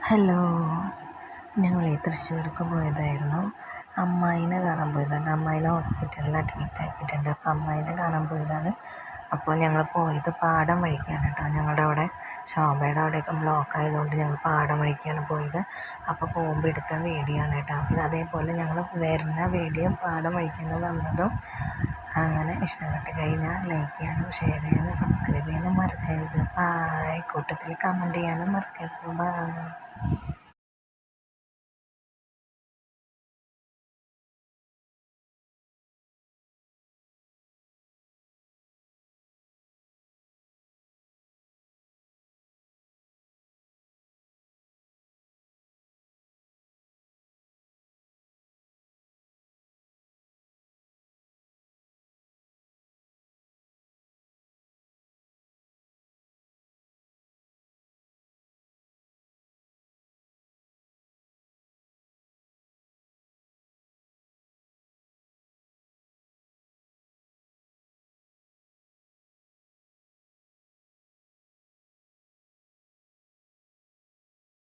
Hello, ഞങ്ങൾ തൃശ്ശൂർക്ക് പോയതായിരുന്നു. അമ്മായിനെ കാണാൻ പോയതാണ്. അമ്മായിനെ ഹോസ്പിറ്റലിൽ അഡ്മിറ്റ് ആക്കിയിട്ടുണ്ട്. അപ്പോൾ അമ്മായിനെ കാണാൻ പോയതാണ്. അപ്പോൾ ഞങ്ങൾ പോയത് പാടം വഴിക്കാണ് കേട്ടോ. ഞങ്ങളുടെ അവിടെ ശോഭയുടെ അവിടെയൊക്കെ ബ്ലോക്ക് ആയതുകൊണ്ട് ഞങ്ങൾ പാടം വഴിക്കാണ് പോയത്. അപ്പോൾ പോകുമ്പോൾ എടുത്ത വീഡിയോ ആണ് കേട്ടോ. പിന്നെ അതേപോലെ ഞങ്ങൾ വരുന്ന വീഡിയോ പാടം വഴിക്കാണ് വന്നതും. അങ്ങനെ ഇഷ്ടപ്പെട്ട് കഴിഞ്ഞാൽ ലൈക്ക് ചെയ്യാനും ഷെയർ ചെയ്യാനും സബ്സ്ക്രൈബ് ചെയ്യാനും മറക്കരുത്. കൂട്ടത്തിൽ കമൻറ്റ് ചെയ്യാനും മറക്കരുത്. ബൈ.